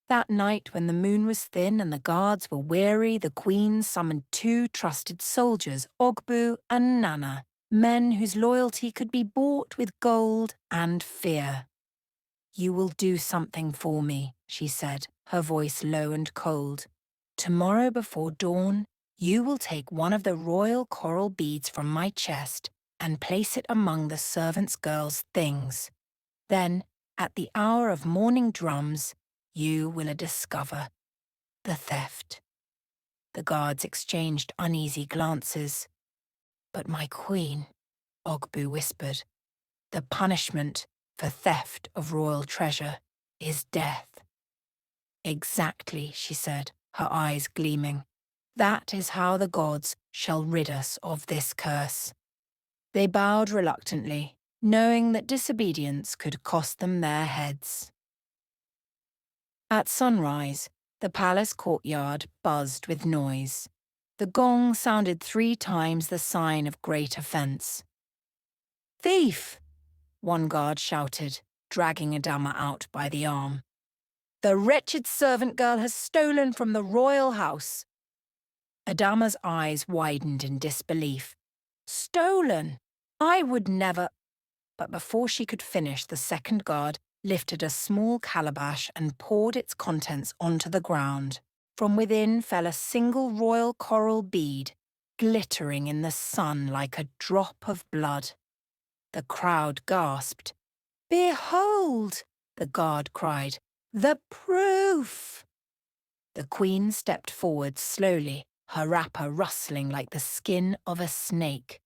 That night, when the moon was thin and the guards were weary, the queen summoned two trusted soldiers, Ogbu and Nana, men whose loyalty could be bought with gold and fear. "You will do something for me," she said, her voice low and cold. "Tomorrow before dawn, you will take one of the royal coral beads from my chest and place it among the servants' girls' things. Then, at the hour of morning drums, you will discover the theft." The guards exchanged uneasy glances. "But my queen," Ogbu whispered, "the punishment for theft of royal treasure is death." "Exactly," she said, her eyes gleaming. "That is how the gods shall rid us of this curse." They bowed reluctantly, knowing that disobedience could cost them their heads. At sunrise, the palace courtyard buzzed with noise. The gong sounded 3 times the sign of great offence. "Thief!" one guard shouted, dragging Adama out by the arm. "The wretched servant girl has stolen from the royal house." Adama's eyes widened in disbelief. "Stolen? I would never—" But before she could finish, the second guard lifted a small calabash and poured its contents onto the ground. From within fell a single royal coral bead, glittering in the sun like a drop of blood. The crowd gasped. "Behold!" the guard cried. "The proof!" The queen stepped forward slowly, her wrapper rustling like the skin of a snake.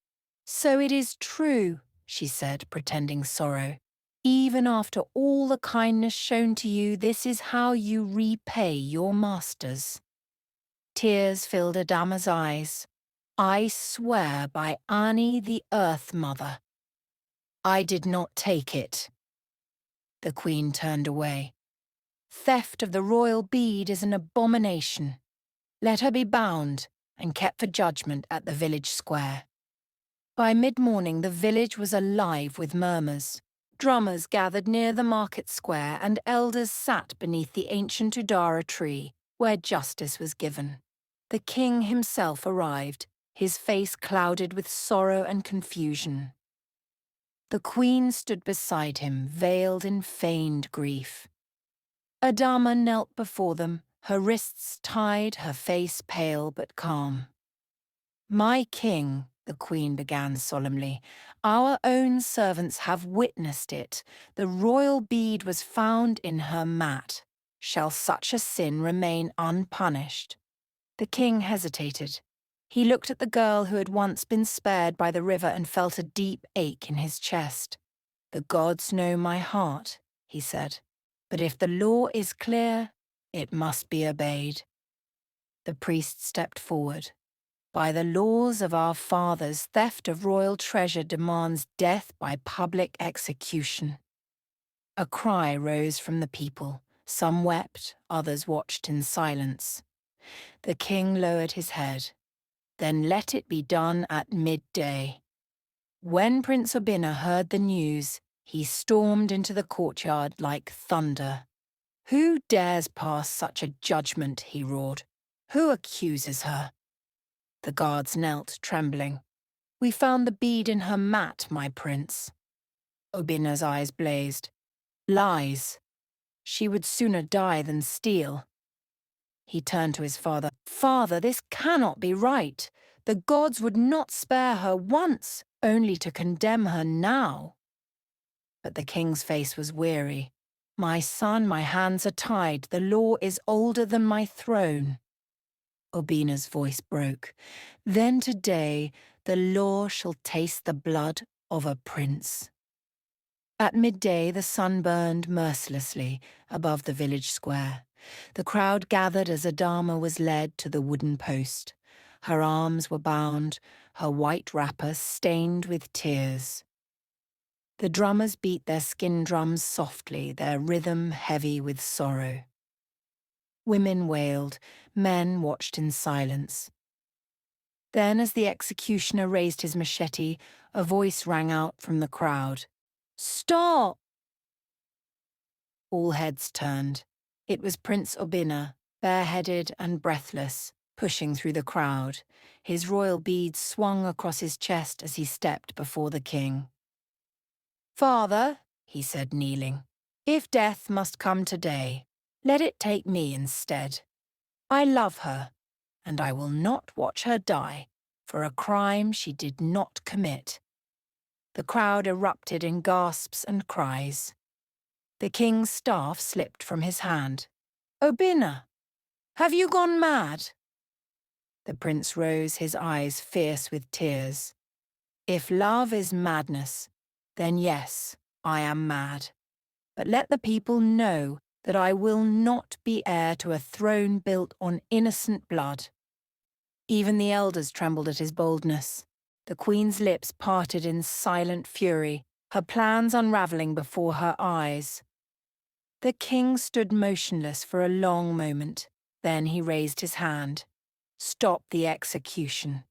"So it is true," she said, pretending sorrow. "Even after all the kindness shown to you, this is how you repay your masters." Tears filled Adama's eyes. "I swear by Ani the Earth Mother, I did not take it." The queen turned away. "Theft of the royal bead is an abomination. Let her be bound and kept for judgment at the village square." By mid-morning, the village was alive with murmurs. Drummers gathered near the market square and elders sat beneath the ancient Udara tree, where justice was given. The king himself arrived, his face clouded with sorrow and confusion. The queen stood beside him, veiled in feigned grief. Adama knelt before them, her wrists tied, her face pale but calm. "My king," the queen began solemnly, "our own servants have witnessed it. The royal bead was found in her mat. Shall such a sin remain unpunished?" The king hesitated. He looked at the girl who had once been spared by the river and felt a deep ache in his chest. "The gods know my heart," he said. "But if the law is clear, it must be obeyed." The priest stepped forward. "By the laws of our fathers, theft of royal treasure demands death by public execution." A cry rose from the people. Some wept, others watched in silence. The king lowered his head. "Then let it be done at midday." When Prince Obina heard the news, he stormed into the courtyard like thunder. "Who dares pass such a judgment?" he roared. "Who accuses her?" The guards knelt, trembling. "We found the bead in her mat, my prince." Obina's eyes blazed. "Lies. She would sooner die than steal." He turned to his father. "Father, this cannot be right. The gods would not spare her once, only to condemn her now." But the king's face was weary. "My son, my hands are tied. The law is older than my throne." Obina's voice broke. "Then today the law shall taste the blood of a prince." At midday the sun burned mercilessly above the village square. The crowd gathered as Adama was led to the wooden post. Her arms were bound, her white wrapper stained with tears. The drummers beat their skin drums softly, their rhythm heavy with sorrow. Women wailed, men watched in silence. Then, as the executioner raised his machete, a voice rang out from the crowd. "Stop!" All heads turned. It was Prince Obina, bareheaded and breathless, pushing through the crowd. His royal beads swung across his chest as he stepped before the king. "Father," he said, kneeling, "if death must come today, let it take me instead. I love her, and I will not watch her die for a crime she did not commit." The crowd erupted in gasps and cries. The king's staff slipped from his hand. "Obina, have you gone mad?" The prince rose, his eyes fierce with tears. "If love is madness, then yes, I am mad. But let the people know that I will not be heir to a throne built on innocent blood." Even the elders trembled at his boldness. The queen's lips parted in silent fury, her plans unravelling before her eyes. The king stood motionless for a long moment. Then he raised his hand. "Stop the execution."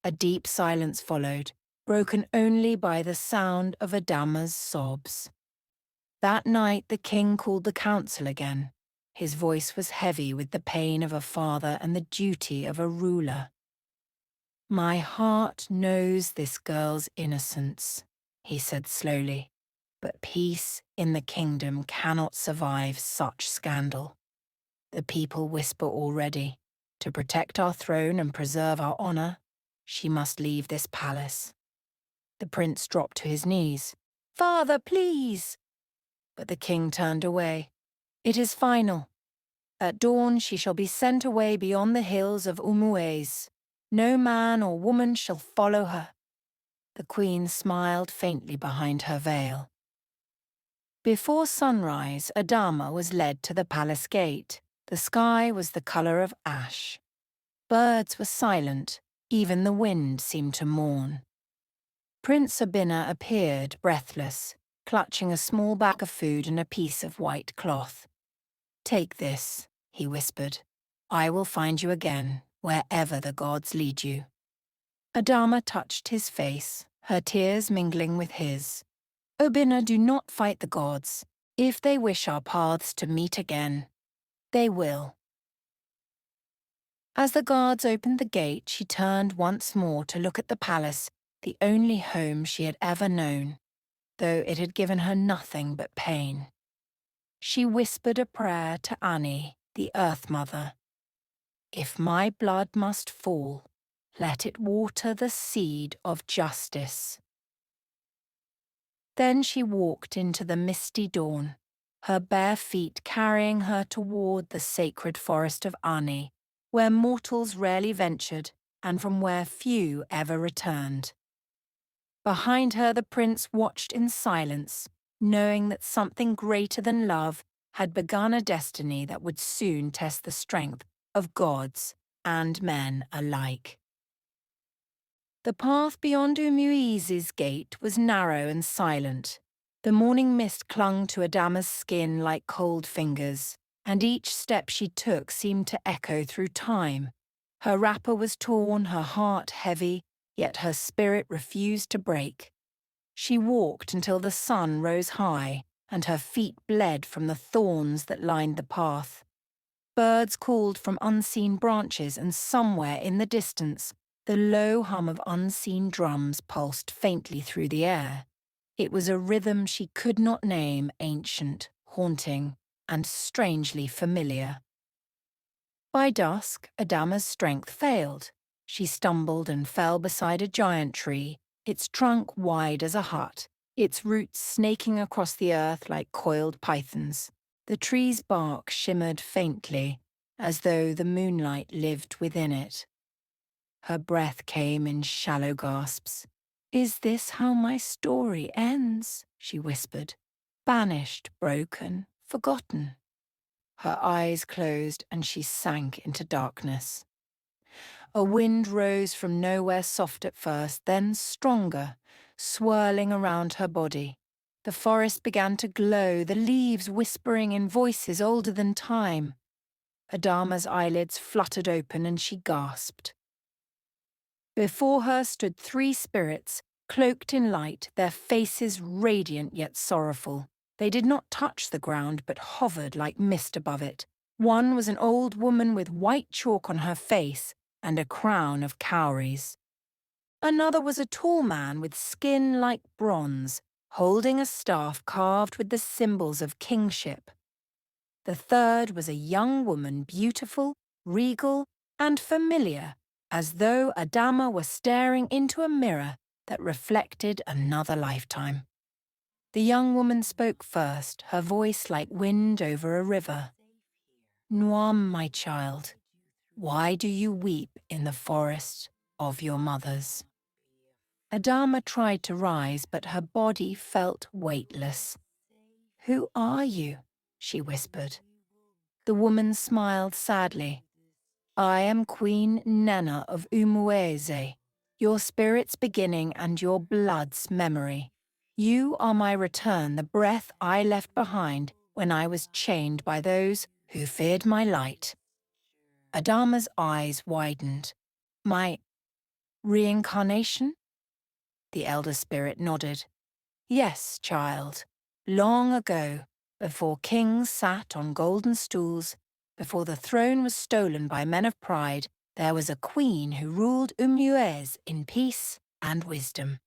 A deep silence followed, broken only by the sound of Adama's sobs. That night the king called the council again. His voice was heavy with the pain of a father and the duty of a ruler. "My heart knows this girl's innocence," he said slowly, "but peace in the kingdom cannot survive such scandal. The people whisper already. To protect our throne and preserve our honour, she must leave this palace." The prince dropped to his knees. "Father, please!" But the king turned away. "It is final. At dawn she shall be sent away beyond the hills of Umuez. No man or woman shall follow her." The queen smiled faintly behind her veil. Before sunrise, Adama was led to the palace gate. The sky was the colour of ash. Birds were silent, even the wind seemed to mourn. Prince Obina appeared, breathless, clutching a small bag of food and a piece of white cloth. "Take this," he whispered. "I will find you again, wherever the gods lead you." Adama touched his face, her tears mingling with his. "Obina, do not fight the gods. If they wish our paths to meet again, they will." As the guards opened the gate, she turned once more to look at the palace, the only home she had ever known, though it had given her nothing but pain. She whispered a prayer to Ani, the Earth Mother. "If my blood must fall, let it water the seed of justice." Then she walked into the misty dawn, her bare feet carrying her toward the sacred forest of Ani, where mortals rarely ventured and from where few ever returned. Behind her the prince watched in silence, knowing that something greater than love had begun a destiny that would soon test the strength of gods and men alike. The path beyond Umuiz's gate was narrow and silent. The morning mist clung to Adama's skin like cold fingers, and each step she took seemed to echo through time. Her wrapper was torn, her heart heavy, yet her spirit refused to break. She walked until the sun rose high, and her feet bled from the thorns that lined the path. Birds called from unseen branches, and somewhere in the distance, the low hum of unseen drums pulsed faintly through the air. It was a rhythm she could not name, ancient, haunting, and strangely familiar. By dusk, Adama's strength failed. She stumbled and fell beside a giant tree, its trunk wide as a hut, its roots snaking across the earth like coiled pythons. The tree's bark shimmered faintly, as though the moonlight lived within it. Her breath came in shallow gasps. "Is this how my story ends?" she whispered. "Banished, broken, forgotten." Her eyes closed and she sank into darkness. A wind rose from nowhere, soft at first, then stronger, swirling around her body. The forest began to glow, the leaves whispering in voices older than time. Adama's eyelids fluttered open and she gasped. Before her stood 3 spirits, cloaked in light, their faces radiant yet sorrowful. They did not touch the ground, but hovered like mist above it. One was an old woman with white chalk on her face and a crown of cowries. Another was a tall man with skin like bronze, holding a staff carved with the symbols of kingship. The third was a young woman, beautiful, regal, and familiar, as though Adama were staring into a mirror that reflected another lifetime. The young woman spoke first, her voice like wind over a river. "Nuam, my child, why do you weep in the forest of your mothers?" Adama tried to rise, but her body felt weightless. "Who are you?" she whispered. The woman smiled sadly. "I am Queen Nana of Umueze, your spirit's beginning and your blood's memory. You are my return, the breath I left behind when I was chained by those who feared my light." Adama's eyes widened. "My reincarnation?" The elder spirit nodded. "Yes, child. Long ago, before kings sat on golden stools, before the throne was stolen by men of pride, there was a queen who ruled Umuez in peace and wisdom.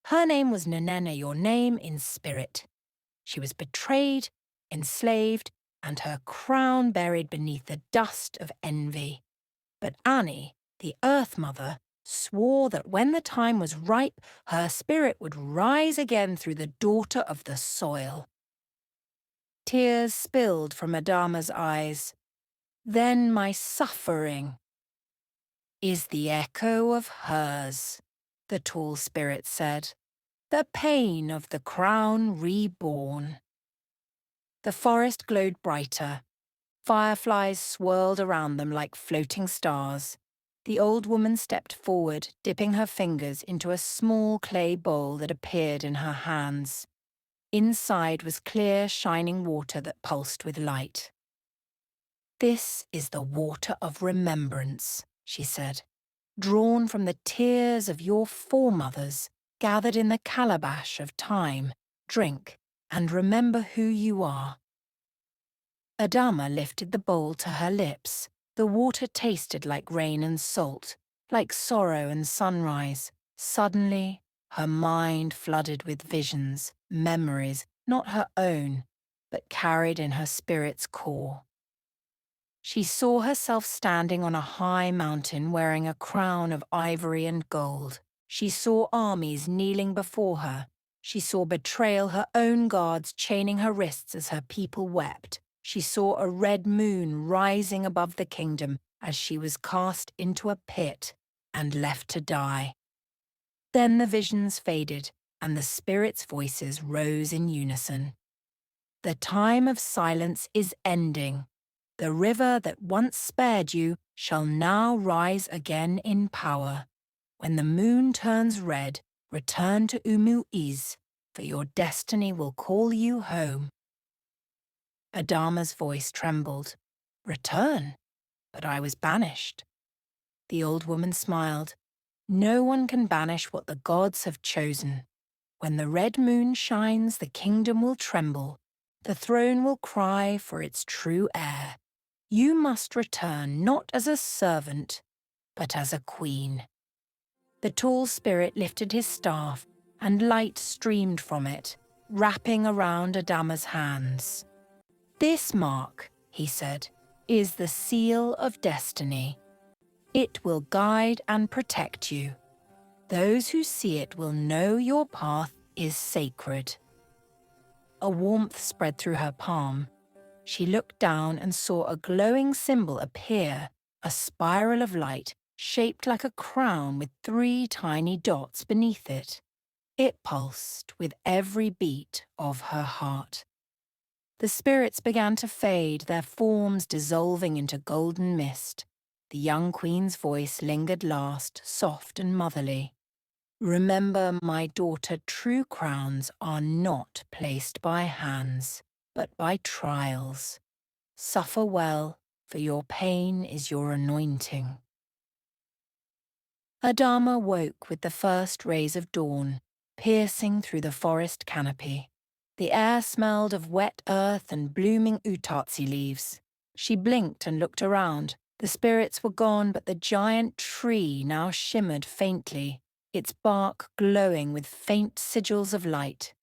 Her name was Nanena, your name in spirit. She was betrayed, enslaved, and her crown buried beneath the dust of envy. But Annie, the Earth Mother, swore that when the time was ripe, her spirit would rise again through the daughter of the soil." Tears spilled from Adama's eyes. "Then my suffering is the echo of hers," the tall spirit said. "The pain of the crown reborn." The forest glowed brighter. Fireflies swirled around them like floating stars. The old woman stepped forward, dipping her fingers into a small clay bowl that appeared in her hands. Inside was clear, shining water that pulsed with light. "This is the water of remembrance," she said, "drawn from the tears of your foremothers, gathered in the calabash of time. Drink, and remember who you are." Adama lifted the bowl to her lips. The water tasted like rain and salt, like sorrow and sunrise. Suddenly, her mind flooded with visions, memories, not her own, but carried in her spirit's core. She saw herself standing on a high mountain wearing a crown of ivory and gold. She saw armies kneeling before her. She saw betrayal, her own guards chaining her wrists as her people wept. She saw a red moon rising above the kingdom as she was cast into a pit and left to die. Then the visions faded and the spirits' voices rose in unison. "The time of silence is ending. The river that once spared you shall now rise again in power. When the moon turns red, return to Umuiz, for your destiny will call you home." Adama's voice trembled. "Return? But I was banished." The old woman smiled. "No one can banish what the gods have chosen. When the red moon shines, the kingdom will tremble. The throne will cry for its true heir. You must return not as a servant, but as a queen." The tall spirit lifted his staff, and light streamed from it, wrapping around Adama's hands. "This mark," he said, "is the seal of destiny. It will guide and protect you. Those who see it will know your path is sacred." A warmth spread through her palm. She looked down and saw a glowing symbol appear, a spiral of light shaped like a crown with 3 tiny dots beneath it. It pulsed with every beat of her heart. The spirits began to fade, their forms dissolving into golden mist. The young queen's voice lingered last, soft and motherly. "Remember, my daughter, true crowns are not placed by hands, but by trials. Suffer well, for your pain is your anointing." Adama woke with the first rays of dawn, piercing through the forest canopy. The air smelled of wet earth and blooming utatsi leaves. She blinked and looked around. The spirits were gone, but the giant tree now shimmered faintly, its bark glowing with faint sigils of light.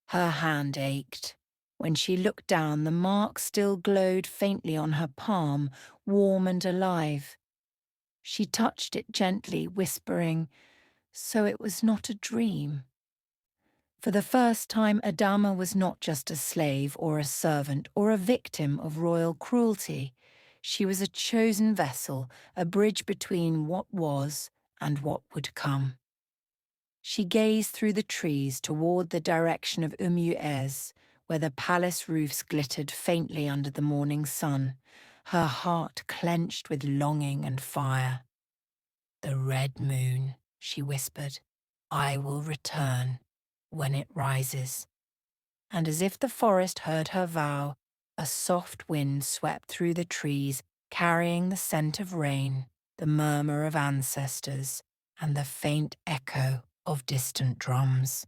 Her hand ached. When she looked down, the mark still glowed faintly on her palm, warm and alive. She touched it gently, whispering, "So it was not a dream." For the first time, Adama was not just a slave or a servant or a victim of royal cruelty. She was a chosen vessel, a bridge between what was and what would come. She gazed through the trees toward the direction of Umuez, where the palace roofs glittered faintly under the morning sun, her heart clenched with longing and fire. "The red moon," she whispered. "I will return when it rises." And as if the forest heard her vow, a soft wind swept through the trees, carrying the scent of rain, the murmur of ancestors, and the faint echo of distant drums.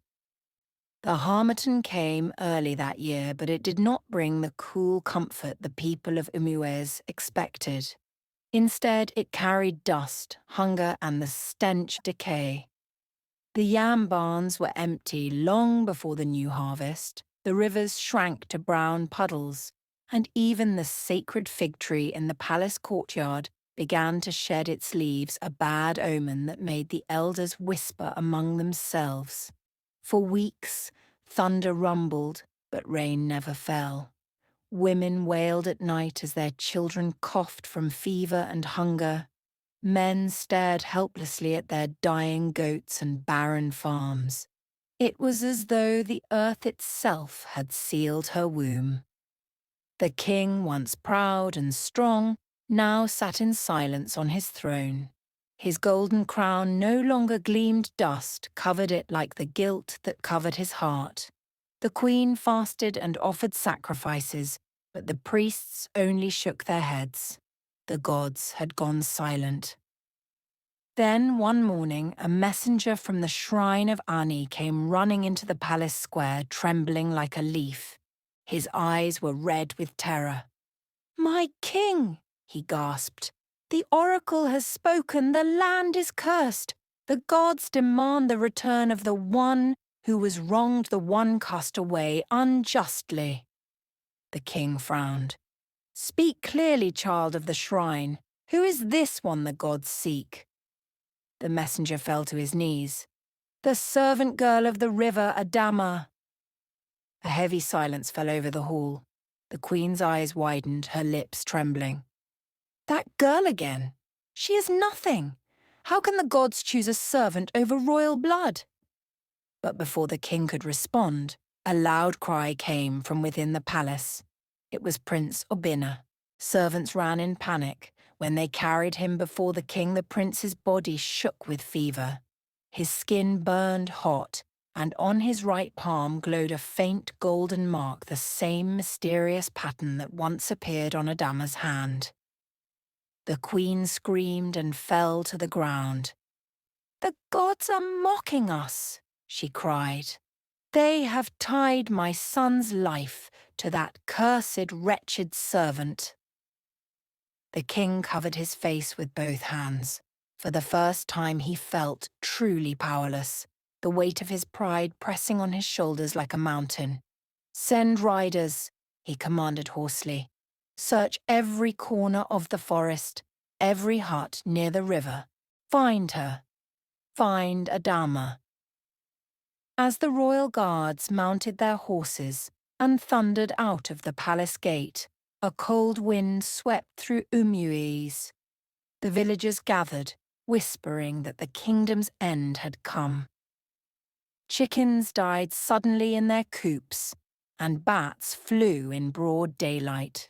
The harmattan came early that year, but it did not bring the cool comfort the people of Umuez expected. Instead, it carried dust, hunger, and the stench of decay. The yam barns were empty long before the new harvest. The rivers shrank to brown puddles, and even the sacred fig tree in the palace courtyard began to shed its leaves, a bad omen that made the elders whisper among themselves. For weeks, thunder rumbled, but rain never fell. Women wailed at night as their children coughed from fever and hunger. Men stared helplessly at their dying goats and barren farms. It was as though the earth itself had sealed her womb. The king, once proud and strong, now sat in silence on his throne. His golden crown no longer gleamed dust, covered it like the guilt that covered his heart. The queen fasted and offered sacrifices, but the priests only shook their heads. The gods had gone silent. Then, one morning, a messenger from the shrine of Ani came running into the palace square, trembling like a leaf. His eyes were red with terror. "My king," he gasped, "the oracle has spoken. The land is cursed. The gods demand the return of the one who was wronged, the one cast away unjustly." The king frowned. "Speak clearly, child of the shrine. Who is this one the gods seek?" The messenger fell to his knees. "The servant girl of the river, Adama." A heavy silence fell over the hall. The queen's eyes widened, her lips trembling. "That girl again. She is nothing. How can the gods choose a servant over royal blood?" But before the king could respond, a loud cry came from within the palace. It was Prince Obinna. Servants ran in panic. When they carried him before the king, the prince's body shook with fever. His skin burned hot, and on his right palm glowed a faint golden mark, the same mysterious pattern that once appeared on Adama's hand. The queen screamed and fell to the ground. "The gods are mocking us," she cried. "They have tied my son's life to that cursed, wretched servant." The king covered his face with both hands. For the first time he felt truly powerless, the weight of his pride pressing on his shoulders like a mountain. "Send riders," he commanded hoarsely. "Search every corner of the forest, every hut near the river. Find her. Find Adama." As the royal guards mounted their horses and thundered out of the palace gate, a cold wind swept through Umuez. The villagers gathered, whispering that the kingdom's end had come. Chickens died suddenly in their coops, and bats flew in broad daylight.